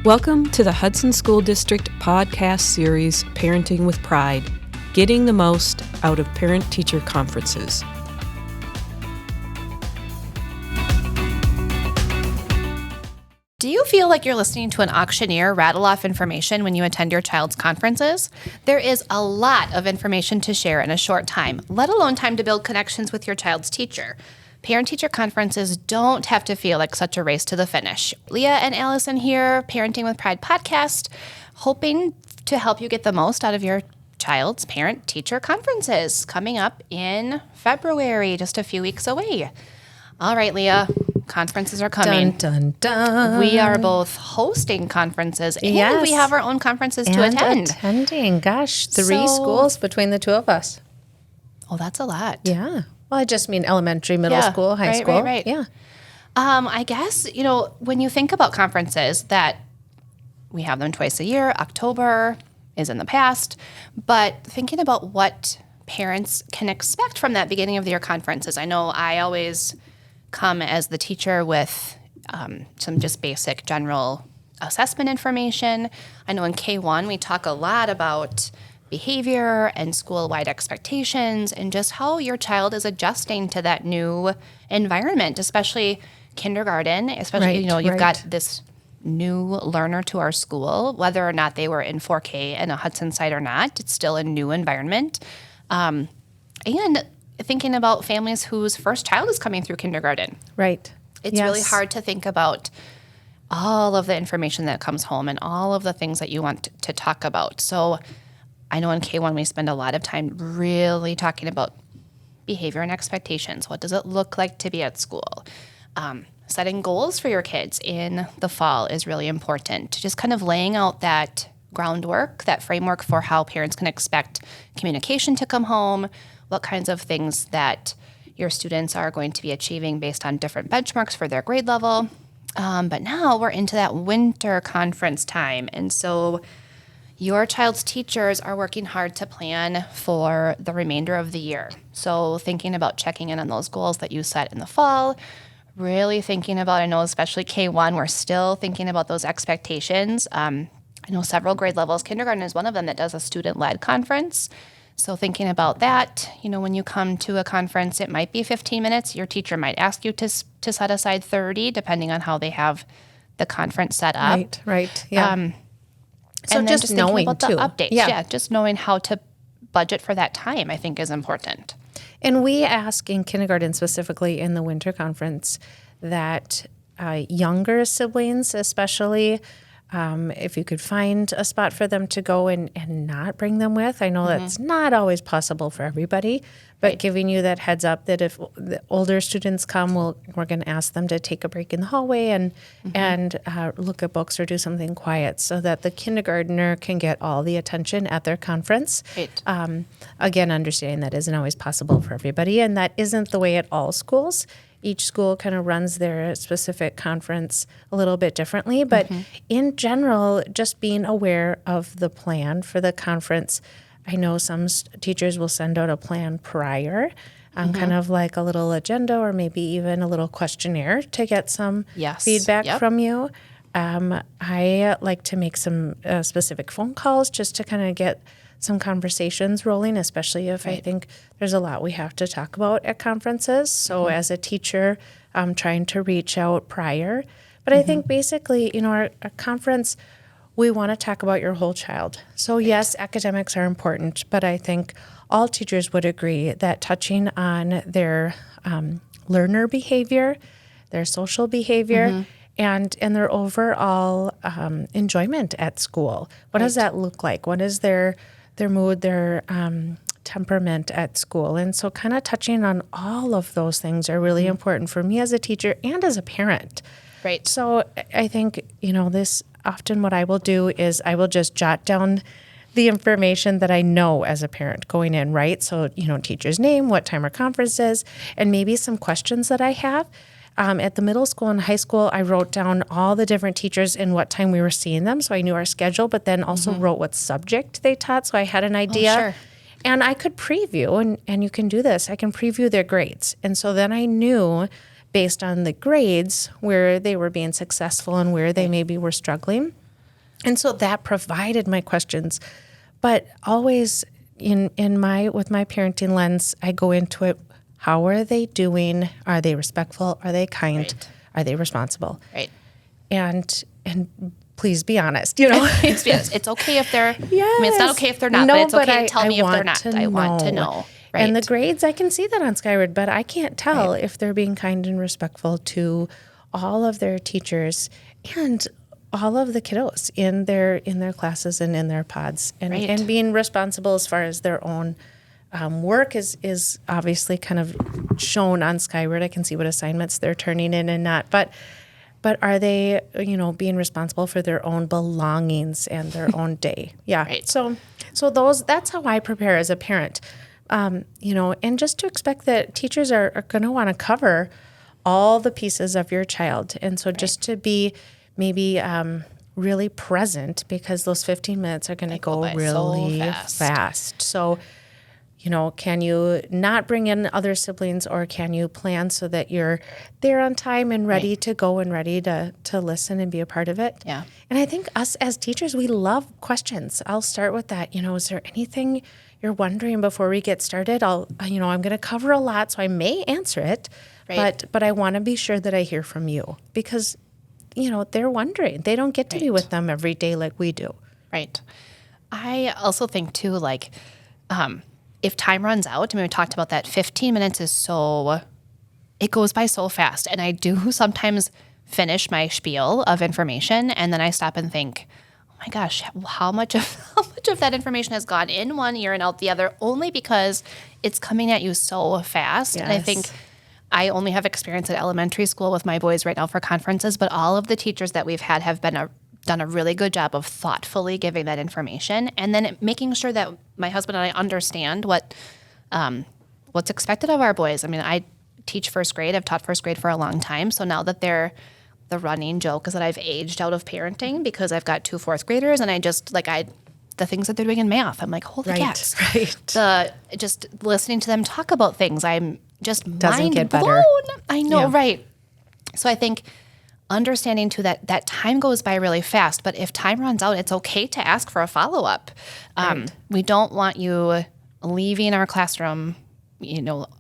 Welcome to the Hudson School District podcast series, Parenting with Pride, getting the most out of parent-teacher conferences. Do you feel like you're listening to an auctioneer rattle off information when you attend your child's conferences? There is a lot of information to share in a short time, let alone time to build connections with your child's teacher. Parent-teacher conferences don't have to feel like such a race to the finish. Leah and Allison here, Parenting with Pride podcast, hoping to help you get the most out of your child's parent-teacher conferences coming up in February, just a few weeks away. All right, Leah, conferences are coming. Dun, dun, dun. We are both hosting conferences and Yes. we have our own conferences to attend. Attending. Gosh, three So- schools between the two of us. Oh, that's a lot. Yeah. Well, I just mean elementary, middle school, high school. Right. Yeah. I guess, when you think about conferences that we have them twice a year, October is in the past, but thinking about what parents can expect from that beginning of the year conferences. I know I always come as the teacher with some just basic general assessment information. I know in K1 we talk a lot about behavior and school-wide expectations and just how your child is adjusting to that new environment, especially kindergarten, especially, you've got this new learner to our school, whether or not they were in 4K in a Hudson site or not, it's still a new environment. And thinking about families whose first child is coming through kindergarten. Right. It's really hard to think about all of the information that comes home and all of the things that you want to talk about. So I know in K1 we spend a lot of time really talking about behavior and expectations. What does it look like to be at school? Setting goals for your kids in the fall is really important. Just kind of laying out that groundwork, that framework for how parents can expect communication to come home, what kinds of things that your students are going to be achieving based on different benchmarks for their grade level. But now we're into that winter conference time. And so your child's teachers are working hard to plan for the remainder of the year. So thinking about checking in on those goals that you set in the fall, really thinking about, I know especially K1, we're still thinking about those expectations. I know several grade levels, kindergarten is one of them that does a student-led conference. So thinking about that, when you come to a conference, it might be 15 minutes. Your teacher might ask you to set aside 30, depending on how they have the conference set up. Right. Yeah. So and just knowing about too. The updates. Yeah, just knowing how to budget for that time, I think, is important. And we ask in kindergarten, specifically in the winter conference, that younger siblings, especially, if you could find a spot for them to go and not bring them with. I know that's not always possible for everybody, but giving you that heads up that if the older students come, we're going to ask them to take a break in the hallway and look at books or do something quiet so that the kindergartner can get all the attention at their conference. Right. Again, understanding that isn't always possible for everybody, and that isn't the way at all schools. Each school kind of runs their specific conference a little bit differently, but in general, just being aware of the plan for the conference. I know some teachers will send out a plan prior, kind of like a little agenda or maybe even a little questionnaire to get some feedback from you. I like to make some specific phone calls just to kind of get some conversations rolling, especially if I think there's a lot we have to talk about at conferences. So as a teacher, I'm trying to reach out prior. But I think basically, our conference, we want to talk about your whole child. So yes, academics are important, but I think all teachers would agree that touching on their learner behavior, their social behavior, and their overall enjoyment at school. What does that look like? What is their mood, their temperament at school? And so kind of touching on all of those things are really important for me as a teacher and as a parent. Right. So I think, this often what I will do is I will just jot down the information that I know as a parent going in, right? So, teacher's name, what time our conference is, and maybe some questions that I have. At the middle school and high school, I wrote down all the different teachers and what time we were seeing them, so I knew our schedule, but then also wrote what subject they taught, so I had an idea. Oh, sure. And I could preview, and you can do this, I can preview their grades. And so then I knew, based on the grades, where they were being successful and where they maybe were struggling. And so that provided my questions. But always with my parenting lens, I go into it, how are they doing? Are they respectful? Are they kind? Right. Are they responsible? Right. And please be honest, Yes, it's okay if they're, I mean, it's not okay if they're not, No, but it's okay I to tell me if they're want not. to I want to know. know. Right. And the grades, I can see that on Skyward, but I can't tell if they're being kind and respectful to all of their teachers and all of the kiddos in their classes and in their pods, and being responsible as far as their own work is obviously kind of shown on Skyward. I can see what assignments they're turning in and not, but are they, being responsible for their own belongings and their own day? Yeah. Right. So that's how I prepare as a parent. And just to expect that teachers are going to want to cover all the pieces of your child. And so just to be maybe really present, because those 15 minutes are going to go really fast. So, can you not bring in other siblings, or can you plan so that you're there on time and ready to go and ready to listen and be a part of it? Yeah. And I think us as teachers, we love questions. I'll start with that. Is there anything you're wondering before we get started? I'm going to cover a lot, so I may answer it, but I want to be sure that I hear from you, because, they're wondering. They don't get to be with them every day like we do. Right. I also think too, like, if time runs out, I mean, we talked about that, 15 minutes it goes by so fast. And I do sometimes finish my spiel of information, and then I stop and think, oh my gosh, how much of that information has gone in one ear and out the other, only because it's coming at you so fast. Yes. And I think I only have experience at elementary school with my boys right now for conferences, but all of the teachers that we've had have done a really good job of thoughtfully giving that information, and then making sure that my husband and I understand what's expected of our boys. I mean, I teach first grade. I've taught first grade for a long time. So now that the running joke is that I've aged out of parenting, because I've got 2 fourth graders, and the things that they're doing in math, I'm like, holy cats. Right. Just listening to them talk about things, I'm just Doesn't get blown. better. I know, Yeah. right. So I think understanding too that time goes by really fast, but if time runs out, it's okay to ask for a follow-up. We don't want you leaving our classroom,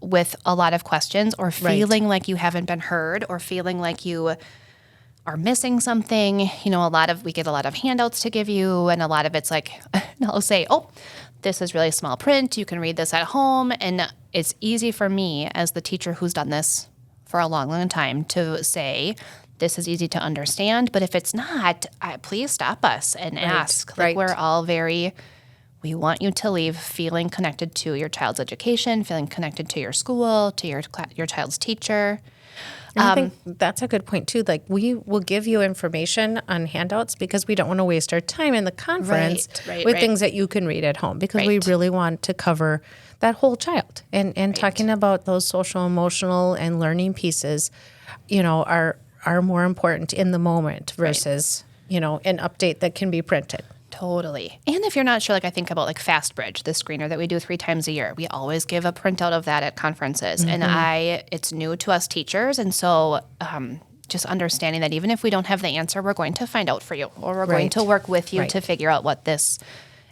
with a lot of questions, or feeling like you haven't been heard, or feeling like you are missing something. We get a lot of handouts to give you, and a lot of it's like, I'll say, oh, this is really small print. You can read this at home. And it's easy for me as the teacher who's done this for a long, long time to say, this is easy to understand. But if it's not, please stop us and ask. Like, we're all we want you to leave feeling connected to your child's education, feeling connected to your school, to your child's teacher. And I think that's a good point too. Like, we will give you information on handouts because we don't want to waste our time in the conference with things that you can read at home, because we really want to cover that whole child. And talking about those social, emotional, and learning pieces, are more important in the moment versus, an update that can be printed. Totally. And if you're not sure, like, I think about like FastBridge, the screener that we do 3 times a year. We always give a printout of that at conferences. And it's new to us teachers. And so just understanding that even if we don't have the answer, we're going to find out for you, or we're going to work with you to figure out what this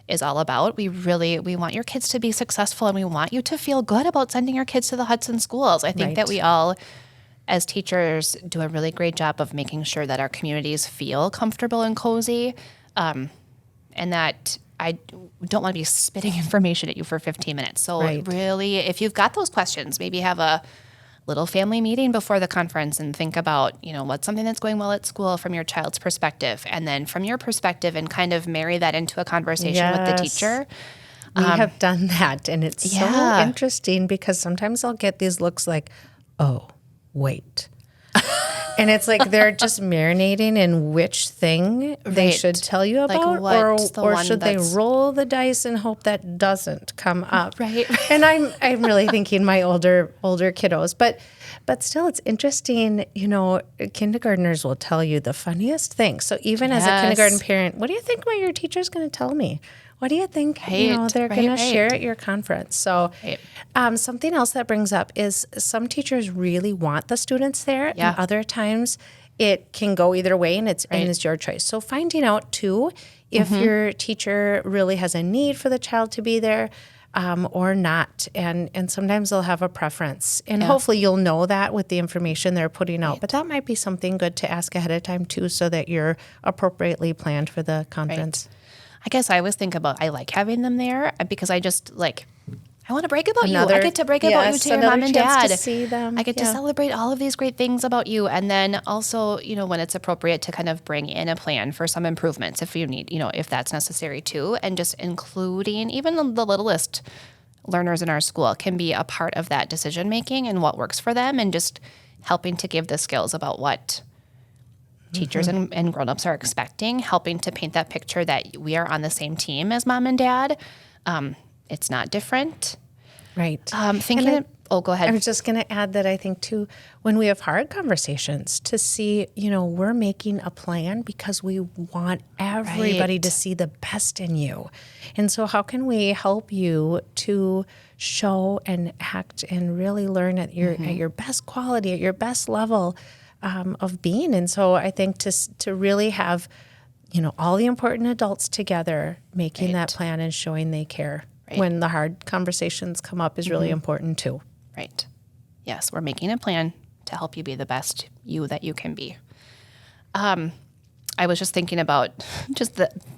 is all about. We want your kids to be successful, and we want you to feel good about sending your kids to the Hudson schools. I think that we all, as teachers, do a really great job of making sure that our communities feel comfortable and cozy. And that I don't want to be spitting information at you for 15 minutes. So really, if you've got those questions, maybe have a little family meeting before the conference and think about, what's something that's going well at school from your child's perspective. And then from your perspective, and kind of marry that into a conversation with the teacher. We have done that. And it's so interesting, because sometimes I'll get these looks like, oh, wait. And it's like they're just marinating in which thing they should tell you about, or should they roll the dice and hope that doesn't come up. Right. And I'm really thinking my older kiddos, but still, it's interesting. Kindergartners will tell you the funniest things. So even as a kindergarten parent, what do you think your teacher's going to tell me? What do you think they're going to share at your conference? So something else that brings up is some teachers really want the students there, and other times it can go either way, and it's your choice. So finding out too if your teacher really has a need for the child to be there or not, and sometimes they'll have a preference, and hopefully you'll know that with the information they're putting out. But that might be something good to ask ahead of time too, so that you're appropriately planned for the conference. I guess I always think about, I like having them there because I just I want to brag about you. I get to brag about you to your mom and dad. To see them. I get to celebrate all of these great things about you. And then also, when it's appropriate to kind of bring in a plan for some improvements if you need, if that's necessary too. And just including even the littlest learners in our school can be a part of that decision making and what works for them, and just helping to give the skills about what teachers and grown-ups are expecting, helping to paint that picture that we are on the same team as mom and dad. It's not different. Right. Go ahead. I was just going to add that I think too, when we have hard conversations, to see, we're making a plan because we want everybody to see the best in you. And so how can we help you to show and act and really learn at your best quality, at your best level of being? And so I think to really have, all the important adults together making that plan and showing they care. Right. When the hard conversations come up is really important too. Right. Yes, we're making a plan to help you be the best you that you can be. I was just thinking about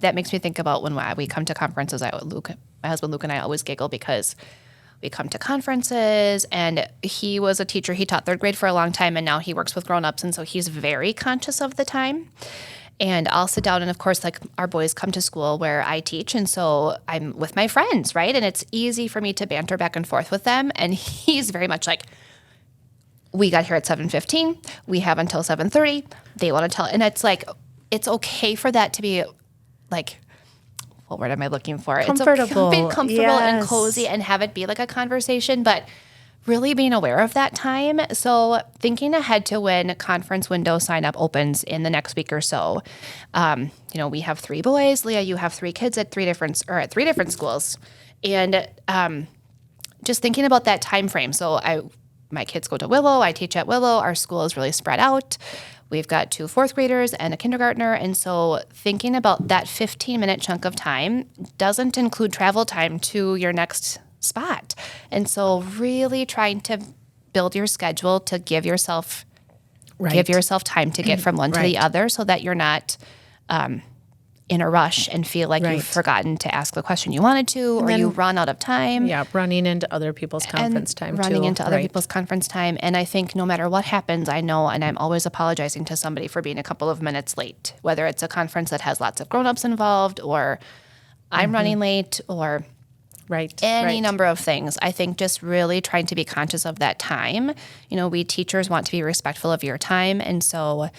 that makes me think about when we come to conferences. My husband Luke and I always giggle because we come to conferences, and he was a teacher. He taught third grade for a long time, and now he works with grown-ups, and so he's very conscious of the time. And I'll sit down, and of course, our boys come to school where I teach, and so I'm with my friends, right? And it's easy for me to banter back and forth with them. And he's very much like, we got here at 7:15. We have until 7:30. They want to tell, and it's it's okay for that to be what word am I looking for? Comfortable. It's comfortable and cozy, and have it be like a conversation, but really being aware of that time. So thinking ahead to when conference window sign up opens in the next week or so. We have 3 boys. Leah, you have 3 kids at 3 different schools, and just thinking about that time frame. So my kids go to Willow. I teach at Willow. Our school is really spread out. We've got 2 4th graders and a kindergartner. And so thinking about that 15-minute chunk of time doesn't include travel time to your next spot. And so really trying to build your schedule to give yourself time to get from one to the other, so that you're not in a rush and feel like you've forgotten to ask the question you wanted to, or you run out of time. Yeah, running into other people's conference time too. Running into other people's conference time. And I think no matter what happens, I know, and I'm always apologizing to somebody for being a couple of minutes late, whether it's a conference that has lots of grown-ups involved, or I'm running late, or any number of things. I think just really trying to be conscious of that time. We teachers want to be respectful of your time, and so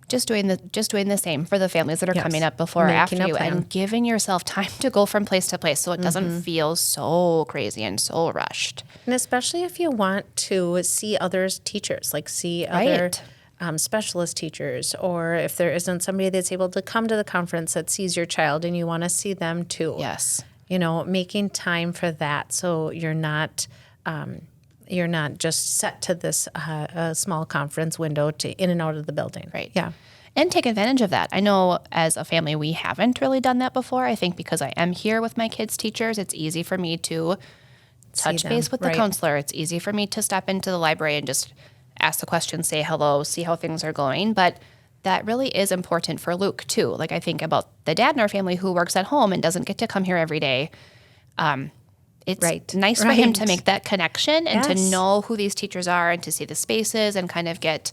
just doing the same for the families that are coming up before or after you, and giving yourself time to go from place to place, so it doesn't feel so crazy and so rushed. And especially if you want to see others teachers, see other specialist teachers, or if there isn't somebody that's able to come to the conference that sees your child and you want to see them too. Yes. Making time for that, so you're not just set to this a small conference window to in and out of the building. Right. Yeah. And take advantage of that. I know as a family we haven't really done that before. I think because I am here with my kids' teachers, it's easy for me to touch base with the counselor. It's easy for me to step into the library and just ask the question, say hello, see how things are going. But that really is important for Luke too. I think about the dad in our family who works at home and doesn't get to come here every day. It's nice for him to make that connection and to know who these teachers are, and to see the spaces and kind of get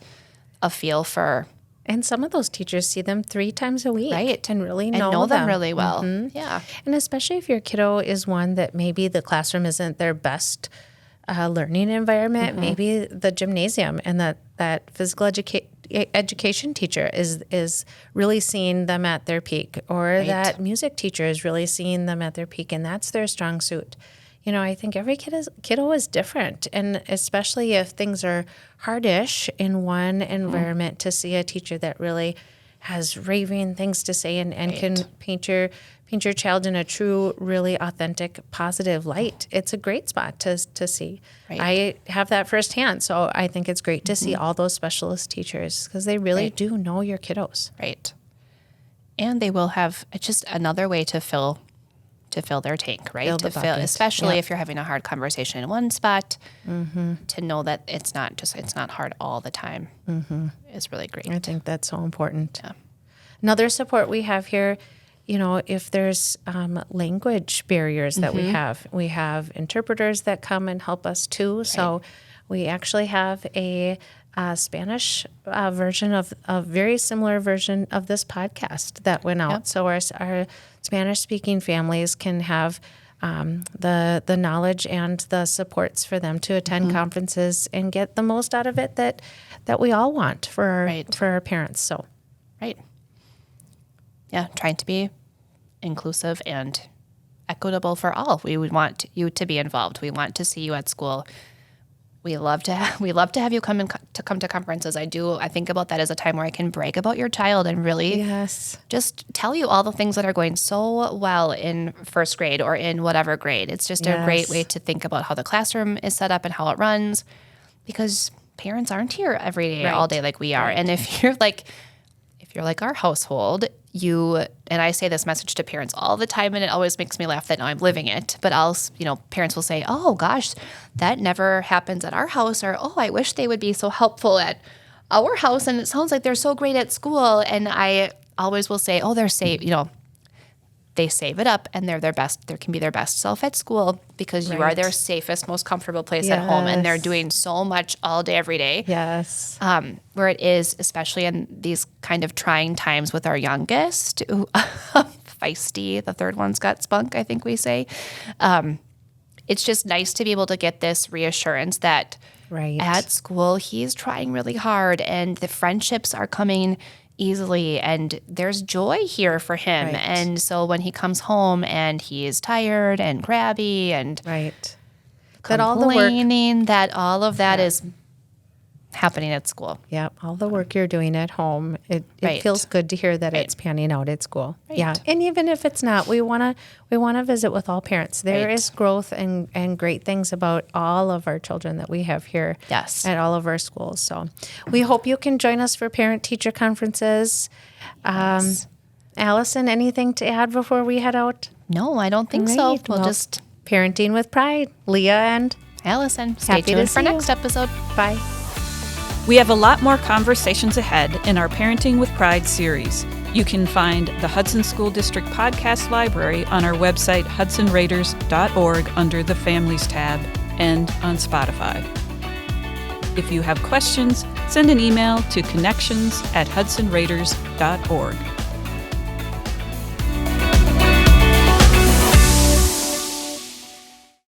a feel for. And some of those teachers see them 3 times a week, and really know them really well. Yeah, and especially if your kiddo is one that maybe the classroom isn't their best learning environment, maybe the gymnasium and that physical education teacher is really seeing them at their peak, or that music teacher is really seeing them at their peak, and that's their strong suit. I think every kiddo is different, and especially if things are hardish in one environment, to see a teacher that really has raving things to say and can paint your child in a true, really authentic, positive light. It's a great spot to see. Right. I have that firsthand, so I think it's great to see all those specialist teachers because they really do know your kiddos. Right. And they will have, it's just another way to fill their tank, right? Fill the bucket. Especially if you're having a hard conversation in one spot, to know that it's not hard all the time is really great. I think that's so important. Yeah. Another support we have here, if there's language barriers that we have interpreters that come and help us too. So we actually have a Spanish version of a very similar version of this podcast that went out. Yep. So our Spanish-speaking families can have the knowledge and the supports for them to attend conferences and get the most out of it that we all want for our parents. So, yeah, trying to be inclusive and equitable for all. We would want you to be involved. We want to see you at school. We love to have you come to conferences. I think about that as a time where I can brag about your child and really just tell you all the things that are going so well in first grade or in whatever grade. It's just a great way to think about how the classroom is set up and how it runs, because parents aren't here every day, all day like we are. And if you're like our household, and I say this message to parents all the time, and it always makes me laugh that now I'm living it. But parents will say, "Oh gosh, that never happens at our house," or "Oh, I wish they would be so helpful at our house, and it sounds like they're so great at school." And I always will say, "Oh, they're safe." They save it up, and they're their best. They can be their best self at school because you are their safest, most comfortable place at home, and they're doing so much all day, every day. Yes. Where it is, especially in these kind of trying times with our youngest, feisty. The third one's got spunk, I think we say. It's just nice to be able to get this reassurance that at school he's trying really hard, and the friendships are coming easily, and there's joy here for him. And so when he comes home and he is tired and crabby and complaining, that all of that is happening at school. Yeah, all the work you're doing at home, it feels good to hear that it's panning out at school. Yeah, and even if it's not, we want to visit with all parents. There is growth and great things about all of our children that we have here at all of our schools. So we hope you can join us for parent-teacher conferences. Allison, anything to add before we head out? No, I don't think so. We'll just Parenting with Pride. Leah and Allison. Stay tuned for next episode. Bye. We have a lot more conversations ahead in our Parenting with Pride series. You can find the Hudson School District Podcast Library on our website, hudsonraiders.org, under the Families tab, and on Spotify. If you have questions, send an email to connections@hudsonraiders.org.